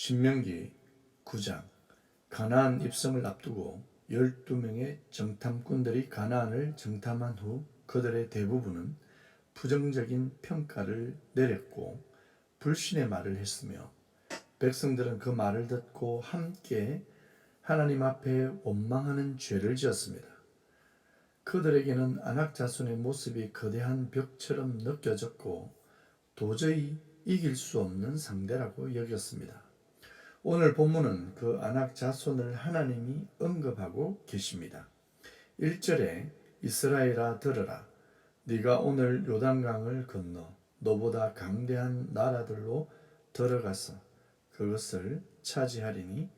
신명기 9장. 가나안 입성을 앞두고 12명의 정탐꾼들이 가나안을 정탐한 후 그들의 대부분은 부정적인 평가를 내렸고 불신의 말을 했으며, 백성들은 그 말을 듣고 함께 하나님 앞에 원망하는 죄를 지었습니다. 그들에게는 아낙 자손의 모습이 거대한 벽처럼 느껴졌고 도저히 이길 수 없는 상대라고 여겼습니다. 오늘 본문은 그 아낙 자손을 하나님이 언급하고 계십니다. 1절에 이스라엘아 들으라, 네가 오늘 요단강을 건너 너보다 강대한 나라들로 들어가서 그것을 차지하리니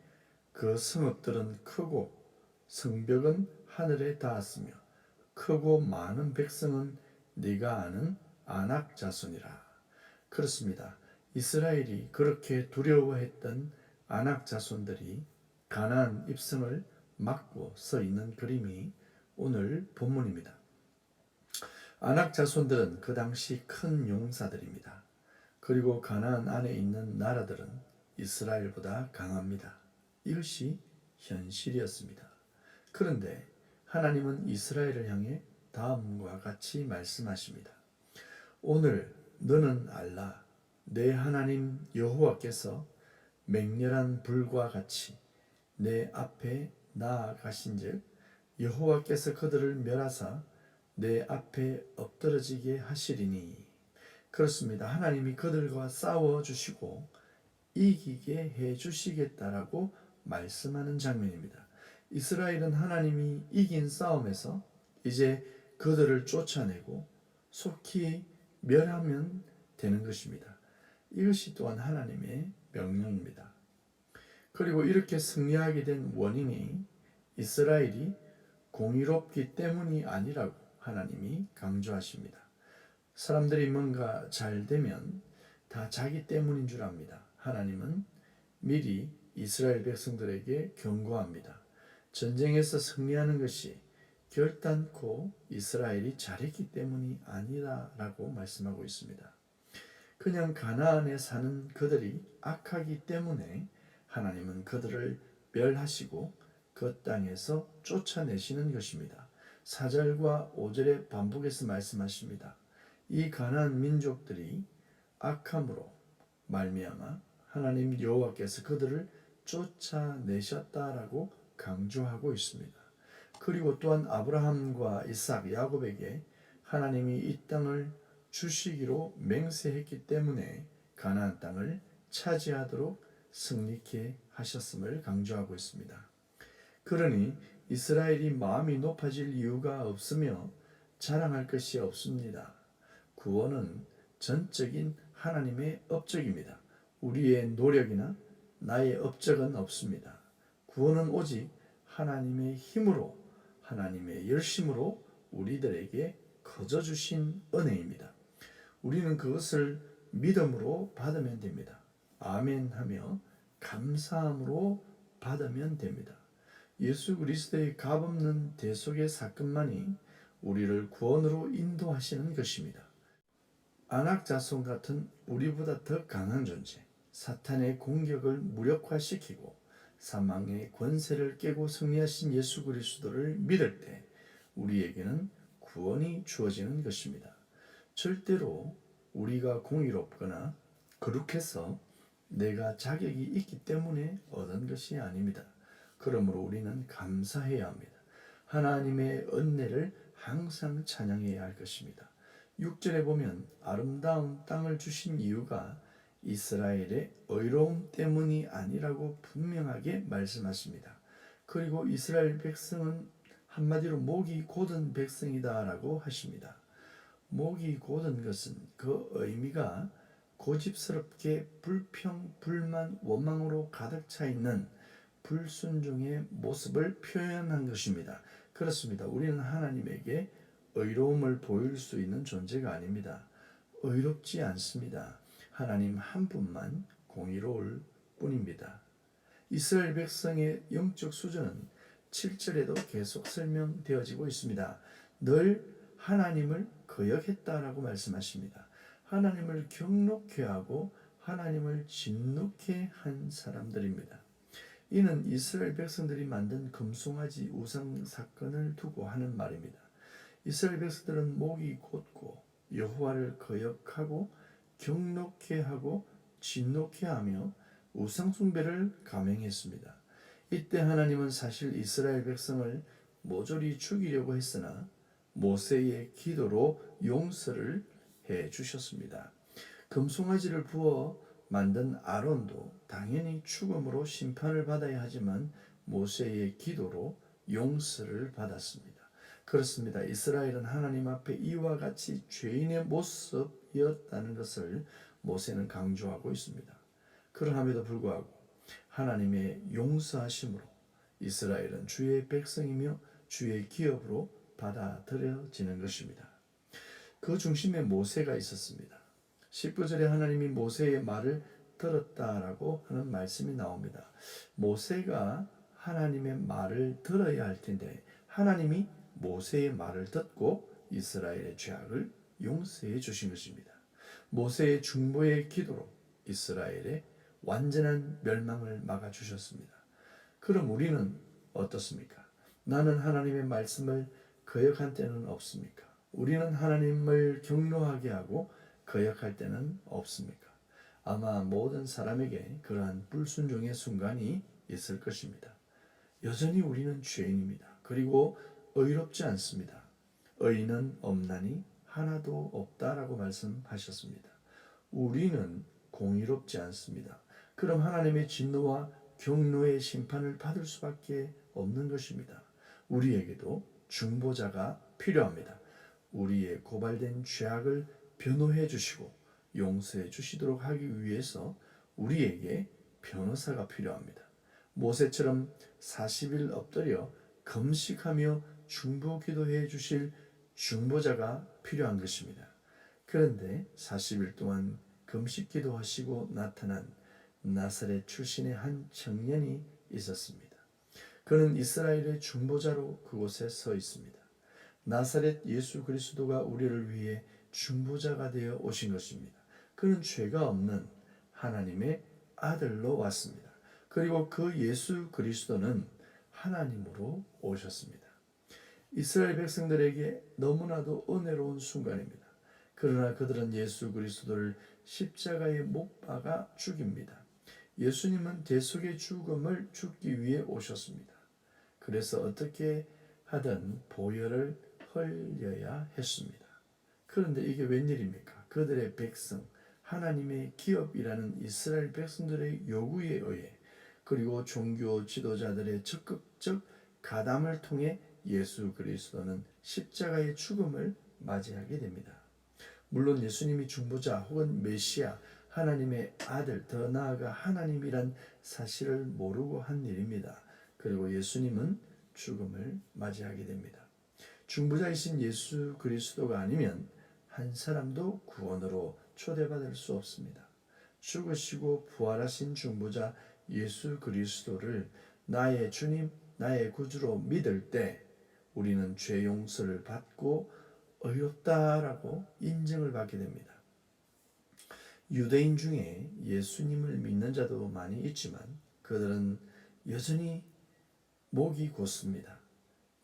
그 성읍들은 크고 성벽은 하늘에 닿았으며 크고 많은 백성은 네가 아는 아낙 자손이라. 그렇습니다. 이스라엘이 그렇게 두려워했던 아낙 자손들이 가나안 입성을 막고 서 있는 그림이 오늘 본문입니다. 아낙 자손들은 그 당시 큰 용사들입니다. 그리고 가나안 안에 있는 나라들은 이스라엘보다 강합니다. 이것이 현실이었습니다. 그런데 하나님은 이스라엘을 향해 다음과 같이 말씀하십니다. 오늘 너는 알라, 내 하나님 여호와께서 맹렬한 불과 같이 내 앞에 나아가신즉 여호와께서 그들을 멸하사 내 앞에 엎드러지게 하시리니. 그렇습니다. 하나님이 그들과 싸워주시고 이기게 해주시겠다라고 말씀하는 장면입니다. 이스라엘은 하나님이 이긴 싸움에서 이제 그들을 쫓아내고 속히 멸하면 되는 것입니다. 이것이 또한 하나님의 명령입니다. 그리고 이렇게 승리하게 된 원인이 이스라엘이 공의롭기 때문이 아니라고 하나님이 강조하십니다. 사람들이 뭔가 잘 되면 다 자기 때문인 줄 압니다. 하나님은 미리 이스라엘 백성들에게 경고합니다. 전쟁에서 승리하는 것이 결단코 이스라엘이 잘했기 때문이 아니라고 말씀하고 있습니다. 그냥 가나안에 사는 그들이 악하기 때문에 하나님은 그들을 멸하시고 그 땅에서 쫓아내시는 것입니다. 4절과 5절의 반복해서 말씀하십니다. 이 가나안 민족들이 악함으로 말미암아 하나님 여호와께서 그들을 쫓아내셨다라고 강조하고 있습니다. 그리고 또한 아브라함과 이삭, 야곱에게 하나님이 이 땅을 주시기로 맹세했기 때문에 가나안 땅을 차지하도록 승리케 하셨음을 강조하고 있습니다. 그러니 이스라엘이 마음이 높아질 이유가 없으며 자랑할 것이 없습니다. 구원은 전적인 하나님의 업적입니다. 우리의 노력이나 나의 업적은 없습니다. 구원은 오직 하나님의 힘으로, 하나님의 열심으로 우리들에게 거저 주신 은혜입니다. 우리는 그것을 믿음으로 받으면 됩니다. 아멘 하며 감사함으로 받으면 됩니다. 예수 그리스도의 값없는 대속의 사건만이 우리를 구원으로 인도하시는 것입니다. 아낙 자손 같은 우리보다 더 강한 존재, 사탄의 공격을 무력화시키고 사망의 권세를 깨고 승리하신 예수 그리스도를 믿을 때 우리에게는 구원이 주어지는 것입니다. 절대로 우리가 공의롭거나 거룩해서 내가 자격이 있기 때문에 얻은 것이 아닙니다. 그러므로 우리는 감사해야 합니다. 하나님의 은혜를 항상 찬양해야 할 것입니다. 6절에 보면 아름다운 땅을 주신 이유가 이스라엘의 의로움 때문이 아니라고 분명하게 말씀하십니다. 그리고 이스라엘 백성은 한마디로 목이 곧은 백성이다라고 하십니다. 목이 곧은 것은 그 의미가 고집스럽게 불평, 불만, 원망으로 가득 차 있는 불순종의 모습을 표현한 것입니다. 그렇습니다. 우리는 하나님에게 의로움을 보일 수 있는 존재가 아닙니다. 의롭지 않습니다. 하나님 한 분만 공의로울 뿐입니다. 이스라엘 백성의 영적 수준은 7절에도 계속 설명되어지고 있습니다. 늘 하나님을 거역했다라고 말씀하십니다. 하나님을 경록케 하고 하나님을 진노케 한 사람들입니다. 이는 이스라엘 백성들이 만든 금송아지 우상 사건을 두고 하는 말입니다. 이스라엘 백성들은 목이 곧고 여호와를 거역하고 경노케 하고 진노케 하며 우상 숭배를 감행했습니다. 이때 하나님은 사실 이스라엘 백성을 모조리 죽이려고 했으나 모세의 기도로 용서를 해 주셨습니다. 금송아지를 부어 만든 아론도 당연히 죽음으로 심판을 받아야 하지만 모세의 기도로 용서를 받았습니다. 그렇습니다. 이스라엘은 하나님 앞에 이와 같이 죄인의 모습이었다는 것을 모세는 강조하고 있습니다. 그러함에도 불구하고 하나님의 용서하심으로 이스라엘은 주의 백성이며 주의 기업으로 받아들여지는 것입니다. 그 중심에 모세가 있었습니다. 19절에 하나님이 모세의 말을 들었다라고 하는 말씀이 나옵니다. 모세가 하나님의 말을 들어야 할 텐데 하나님이 모세의 말을 듣고 이스라엘의 죄악을 용서해 주신 것입니다. 모세의 중보의 기도로 이스라엘의 완전한 멸망을 막아주셨습니다. 그럼 우리는 어떻습니까? 나는 하나님의 말씀을 거역한 때는 없습니까? 우리는 하나님을 경노하게 하고 거역할 때는 없습니까? 아마 모든 사람에게 그러한 불순종의 순간이 있을 것입니다. 여전히 우리는 죄인입니다. 그리고 의롭지 않습니다. 의인은 없나니 하나도 없다라고 말씀하셨습니다. 우리는 공의롭지 않습니다. 그럼 하나님의 진노와 경노의 심판을 받을 수밖에 없는 것입니다. 우리에게도 중보자가 필요합니다. 우리의 고발된 죄악을 변호해 주시고 용서해 주시도록 하기 위해서 우리에게 변호사가 필요합니다. 모세처럼 40일 엎드려 금식하며 중보기도해 주실 중보자가 필요한 것입니다. 그런데 40일 동안 금식기도하시고 나타난 나사렛 출신의 한 청년이 있었습니다. 그는 이스라엘의 중보자로 그곳에 서 있습니다. 나사렛 예수 그리스도가 우리를 위해 중보자가 되어 오신 것입니다. 그는 죄가 없는 하나님의 아들로 왔습니다. 그리고 그 예수 그리스도는 하나님으로 오셨습니다. 이스라엘 백성들에게 너무나도 은혜로운 순간입니다. 그러나 그들은 예수 그리스도를 십자가에 못 박아 죽입니다. 예수님은 대속의 죽음을 죽기 위해 오셨습니다. 그래서 어떻게 하든 보혈을 흘려야 했습니다. 그런데 이게 웬일입니까? 그들의 백성, 하나님의 기업이라는 이스라엘 백성들의 요구에 의해 그리고 종교 지도자들의 적극적 가담을 통해 예수 그리스도는 십자가의 죽음을 맞이하게 됩니다. 물론 예수님이 중보자 혹은 메시아, 하나님의 아들, 더 나아가 하나님이란 사실을 모르고 한 일입니다. 그리고 예수님은 죽음을 맞이하게 됩니다. 중보자이신 예수 그리스도가 아니면 한 사람도 구원으로 초대받을 수 없습니다. 죽으시고 부활하신 중보자 예수 그리스도를 나의 주님, 나의 구주로 믿을 때 우리는 죄 용서를 받고 의롭다라고 인정을 받게 됩니다. 유대인 중에 예수님을 믿는 자도 많이 있지만 그들은 여전히 목이 곧습니다.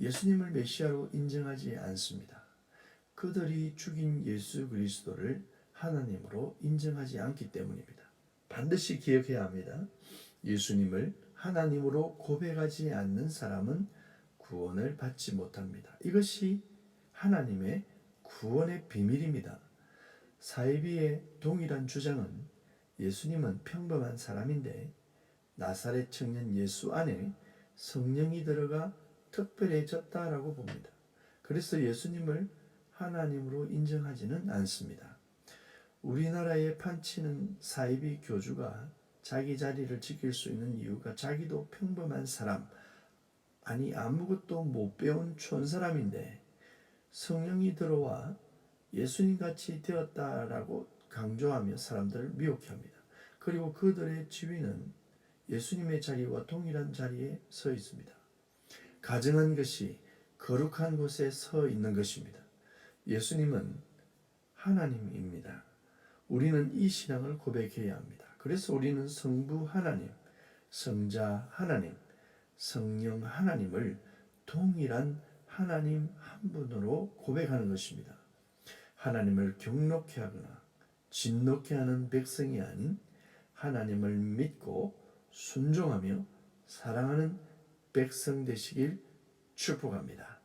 예수님을 메시아로 인정하지 않습니다. 그들이 죽인 예수 그리스도를 하나님으로 인정하지 않기 때문입니다. 반드시 기억해야 합니다. 예수님을 하나님으로 고백하지 않는 사람은 구원을 받지 못합니다. 이것이 하나님의 구원의 비밀입니다. 사이비의 동일한 주장은 예수님은 평범한 사람인데 나사렛 청년 예수 안에 성령이 들어가 특별해졌다라고 봅니다. 그래서 예수님을 하나님으로 인정하지는 않습니다. 우리나라에 판치는 사이비 교주가 자기 자리를 지킬 수 있는 이유가 자기도 평범한 사람, 아니 아무것도 못 배운 촌사람인데 성령이 들어와 예수님같이 되었다라고 강조하며 사람들을 미혹해 합니다. 그리고 그들의 지위는 예수님의 자리와 동일한 자리에 서 있습니다. 가증한 것이 거룩한 곳에 서 있는 것입니다. 예수님은 하나님입니다. 우리는 이 신앙을 고백해야 합니다. 그래서 우리는 성부 하나님, 성자 하나님, 성령 하나님을 동일한 하나님 한 분으로 고백하는 것입니다. 하나님을 경록케 하거나 진노케 하는 백성이 아닌 하나님을 믿고 순종하며 사랑하는 백성 되시길 축복합니다.